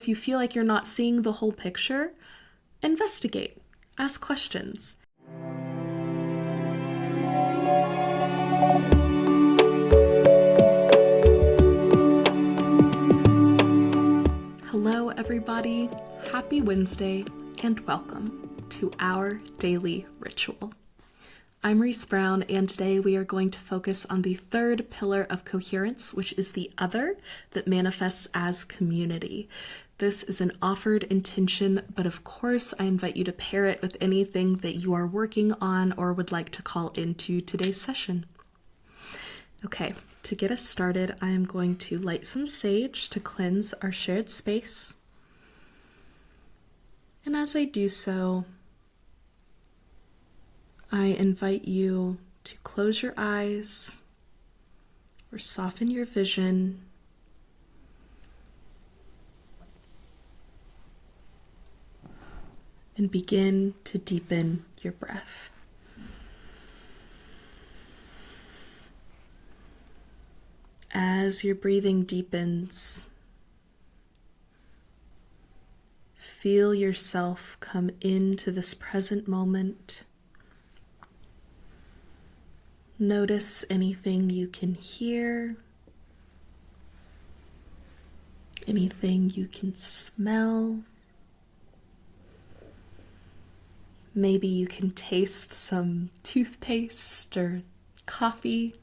If you feel like you're not seeing the whole picture, investigate, ask questions. Hello, everybody. Happy Wednesday, and welcome to our daily ritual. I'm Reese Brown, and today we are going to focus on the third pillar of coherence, which is the other that manifests as community. This is an offered intention, but of course I invite you to pair it with anything that you are working on or would like to call into today's session. Okay, to get us started, I am going to light some sage to cleanse our shared space. And as I do so, I invite you to close your eyes or soften your vision and begin to deepen your breath. As your breathing deepens, feel yourself come into this present moment. Notice anything you can hear, anything you can smell. Maybe you can taste some toothpaste or coffee.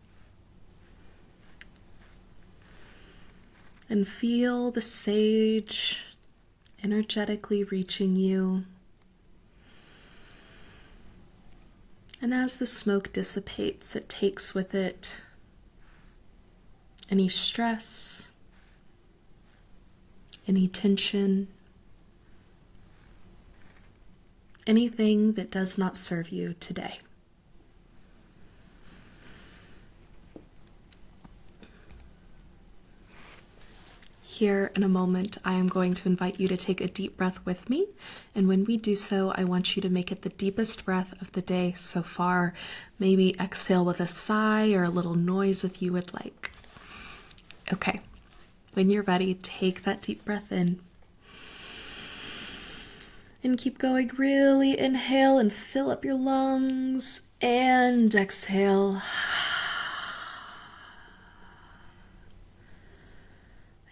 And feel the sage energetically reaching you. And as the smoke dissipates, it takes with it any stress, any tension, anything that does not serve you today. Here in a moment, I am going to invite you to take a deep breath with me. And when we do so, I want you to make it the deepest breath of the day so far. Maybe exhale with a sigh or a little noise if you would like. Okay, when you're ready, take that deep breath in. And keep going. Really inhale and fill up your lungs. And exhale.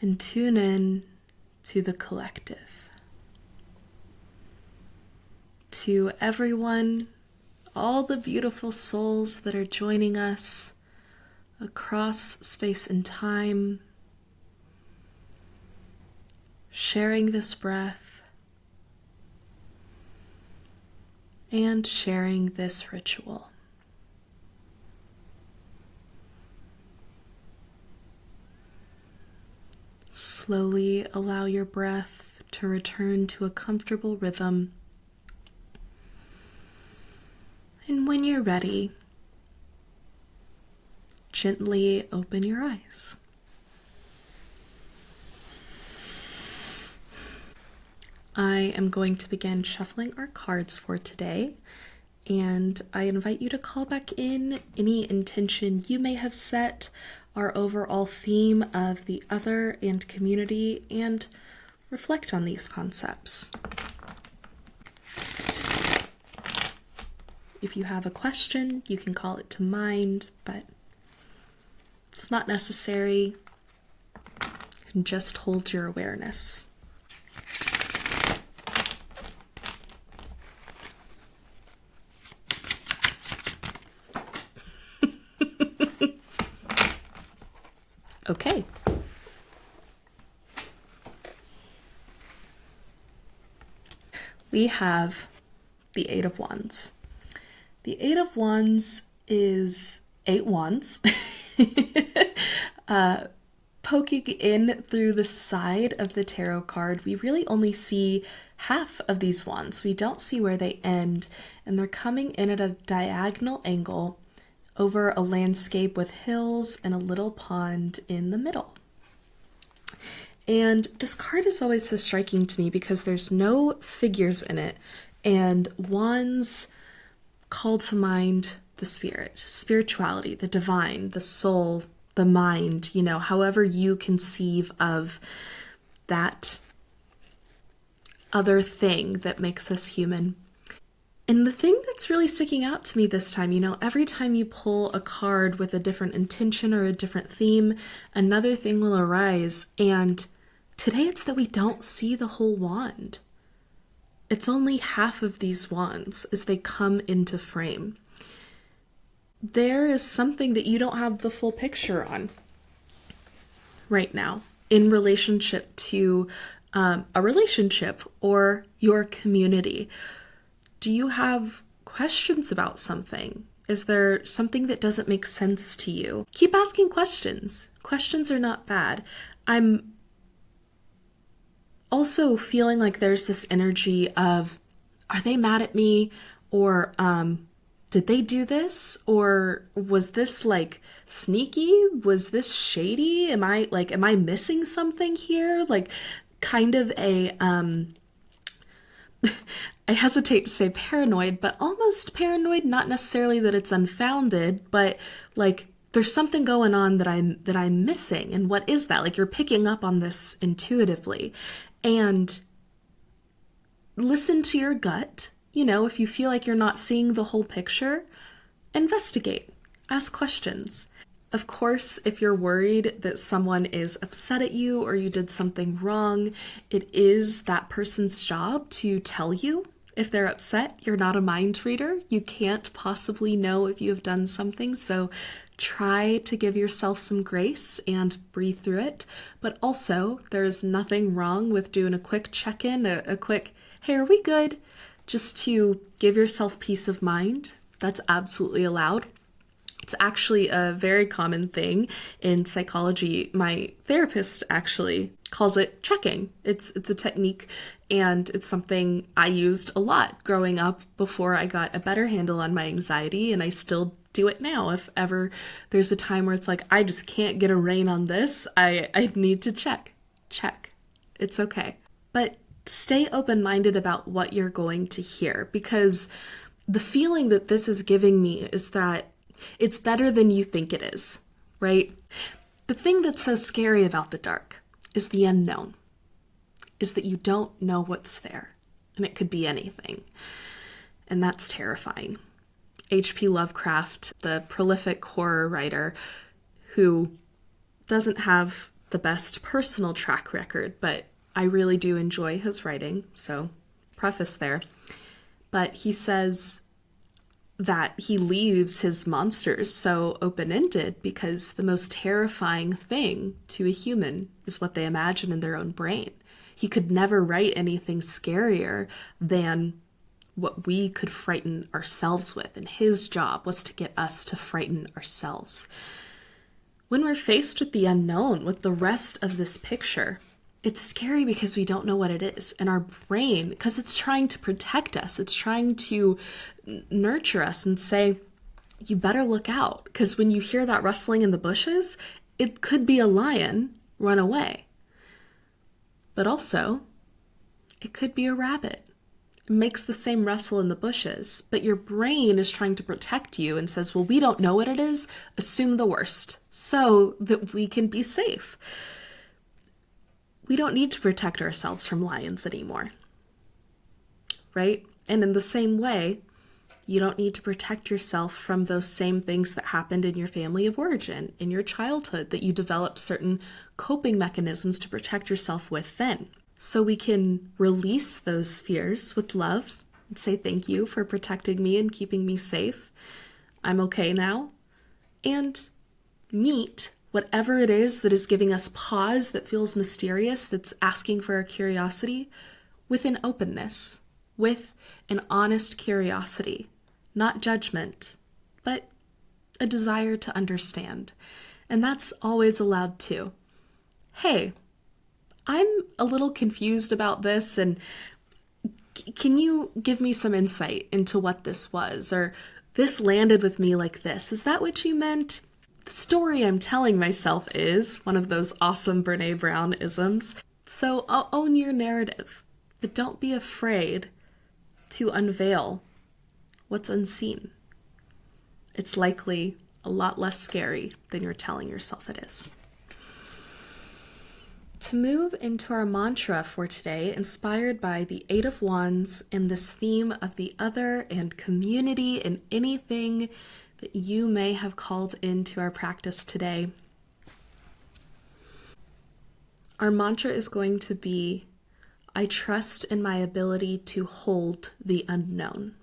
And tune in to the collective. To everyone, all the beautiful souls that are joining us across space and time, sharing this breath and sharing this ritual. Slowly allow your breath to return to a comfortable rhythm. And when you're ready, gently open your eyes. I am going to begin shuffling our cards for today, and I invite you to call back in any intention you may have set, our overall theme of the other and community, and reflect on these concepts. If you have a question, you can call it to mind, but it's not necessary. You can just hold your awareness. Okay. We have the Eight of Wands. The Eight of Wands is 8 wands poking in through the side of the tarot card. We really only see half of these wands. We don't see where they end, and they're coming in at a diagonal angle over a landscape with hills and a little pond in the middle. And this card is always so striking to me because there's no figures in it, and wands call to mind the spirit, spirituality, the divine, the soul, the mind, however you conceive of that other thing that makes us human. And the thing that's really sticking out to me this time, every time you pull a card with a different intention or a different theme, another thing will arise. And today it's that we don't see the whole wand. It's only half of these wands as they come into frame. There is something that you don't have the full picture on right now in relationship to a relationship or your community. Do you have questions about something? Is there something that doesn't make sense to you? Keep asking questions. Questions are not bad. I'm also feeling like there's this energy of, are they mad at me? Or did they do this? Or was this like sneaky? Was this shady? Am I missing something here? Like kind of a I hesitate to say paranoid, but almost paranoid, not necessarily that it's unfounded, but like there's something going on that I'm missing. And what is that? Like you're picking up on this intuitively. And listen to your gut. If you feel like you're not seeing the whole picture, investigate, ask questions. Of course, if you're worried that someone is upset at you or you did something wrong, it is that person's job to tell you. If they're upset, you're not a mind reader. You can't possibly know if you have done something, so try to give yourself some grace and breathe through it. But also, there's nothing wrong with doing a quick check-in, a quick, hey, are we good? Just to give yourself peace of mind. That's absolutely allowed. It's actually a very common thing in psychology. My therapist actually calls it checking. It's a technique, and it's something I used a lot growing up before I got a better handle on my anxiety, and I still do it now. If ever there's a time where it's like, I just can't get a rein on this, I need to check. It's okay. But stay open-minded about what you're going to hear, because the feeling that this is giving me is that it's better than you think it is, right? The thing that's so scary about the dark is the unknown, is that you don't know what's there, and it could be anything. And that's terrifying. H.P. Lovecraft, the prolific horror writer who doesn't have the best personal track record, but I really do enjoy his writing, so preface there. But he says that he leaves his monsters so open-ended because the most terrifying thing to a human is what they imagine in their own brain. He could never write anything scarier than what we could frighten ourselves with, and his job was to get us to frighten ourselves. When we're faced with the unknown, with the rest of this picture, it's scary because we don't know what it is. And our brain, because it's trying to protect us, it's trying to nurture us and say, you better look out. Because when you hear that rustling in the bushes, it could be a lion, run away. But also, it could be a rabbit. It makes the same rustle in the bushes, but your brain is trying to protect you and says, well, we don't know what it is, assume the worst, so that we can be safe. We don't need to protect ourselves from lions anymore, right? And in the same way, you don't need to protect yourself from those same things that happened in your family of origin, in your childhood, that you developed certain coping mechanisms to protect yourself with then. So we can release those fears with love and say thank you for protecting me and keeping me safe. I'm okay now. And meet whatever it is that is giving us pause, that feels mysterious, that's asking for our curiosity, with an openness, with an honest curiosity, not judgment, but a desire to understand. And that's always allowed too. Hey, I'm a little confused about this, and can you give me some insight into what this was? Or this landed with me like this. Is that what you meant? The story I'm telling myself is one of those awesome Brene Brown isms. So I'll own your narrative, but don't be afraid to unveil what's unseen. It's likely a lot less scary than you're telling yourself it is. To move into our mantra for today, inspired by the Eight of Wands and this theme of the other and community and anything that you may have called into our practice today, our mantra is going to be, I trust in my ability to hold the unknown.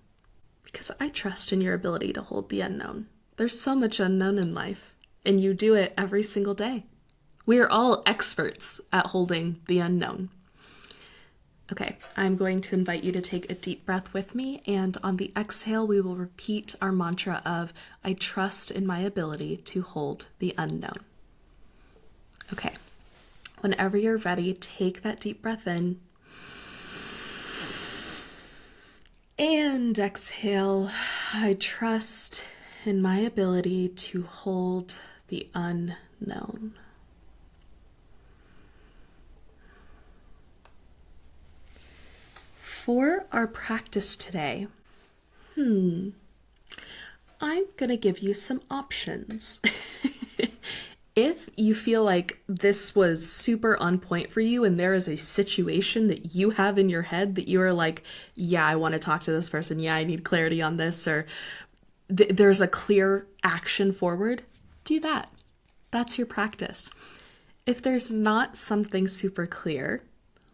Because I trust in your ability to hold the unknown. There's so much unknown in life, and you do it every single day. We are all experts at holding the unknown. Okay, I'm going to invite you to take a deep breath with me, and on the exhale, we will repeat our mantra of, I trust in my ability to hold the unknown. Okay, whenever you're ready, take that deep breath in, and exhale. I trust in my ability to hold the unknown. For our practice today, I'm going to give you some options. If you feel like this was super on point for you and there is a situation that you have in your head that you are like, yeah, I want to talk to this person. Yeah, I need clarity on this, or there's a clear action forward, do that. That's your practice. If there's not something super clear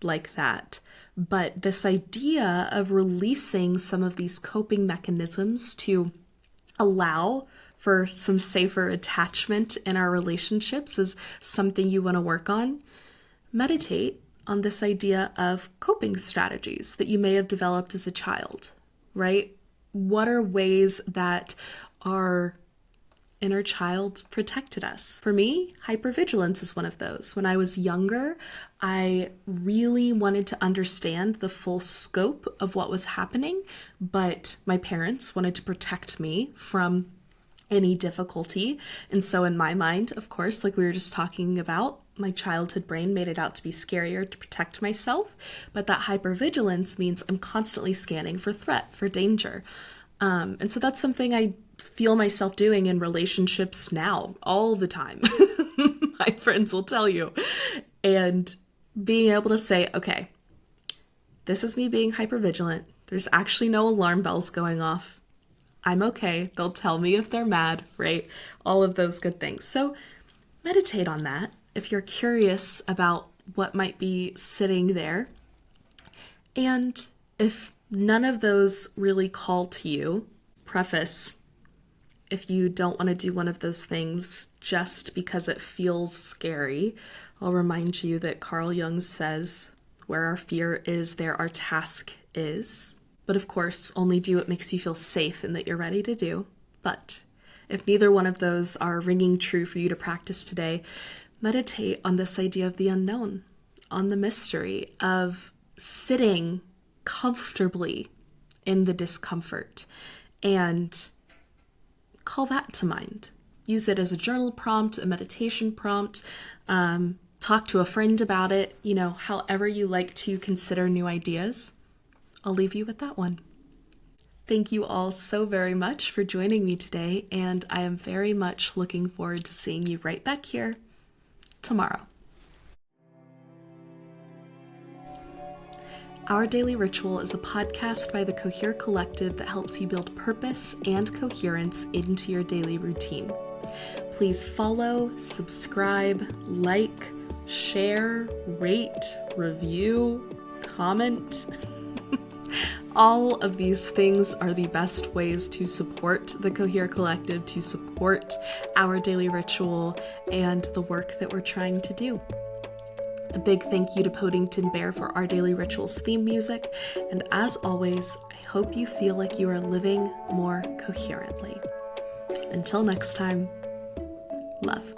like that, but this idea of releasing some of these coping mechanisms to allow for some safer attachment in our relationships is something you want to work on, meditate on this idea of coping strategies that you may have developed as a child, right? What are ways that our inner child protected us? For me, hypervigilance is one of those. When I was younger, I really wanted to understand the full scope of what was happening, but my parents wanted to protect me from any difficulty. And so in my mind, of course, like we were just talking about, my childhood brain made it out to be scarier to protect myself. But that hypervigilance means I'm constantly scanning for threat, for danger. And so that's something I feel myself doing in relationships now all the time. My friends will tell you. And being able to say, okay, this is me being hypervigilant. There's actually no alarm bells going off. I'm okay. They'll tell me if they're mad, right? All of those good things. So meditate on that if you're curious about what might be sitting there. And if none of those really call to you, preface, if you don't want to do one of those things just because it feels scary, I'll remind you that Carl Jung says, where our fear is, there our task is. But of course, only do what makes you feel safe and that you're ready to do. But if neither one of those are ringing true for you to practice today, meditate on this idea of the unknown, on the mystery of sitting comfortably in the discomfort, and call that to mind. Use it as a journal prompt, a meditation prompt, talk to a friend about it, however you like to consider new ideas. I'll leave you with that one. Thank you all so very much for joining me today, and I am very much looking forward to seeing you right back here tomorrow. Our Daily Ritual is a podcast by the Cohere Collective that helps you build purpose and coherence into your daily routine. Please follow, subscribe, like, share, rate, review, comment. All of these things are the best ways to support the Cohere Collective, to support our daily ritual and the work that we're trying to do. A big thank you to Podington Bear for our Daily Rituals theme music, and as always, I hope you feel like you are living more coherently. Until next time, love.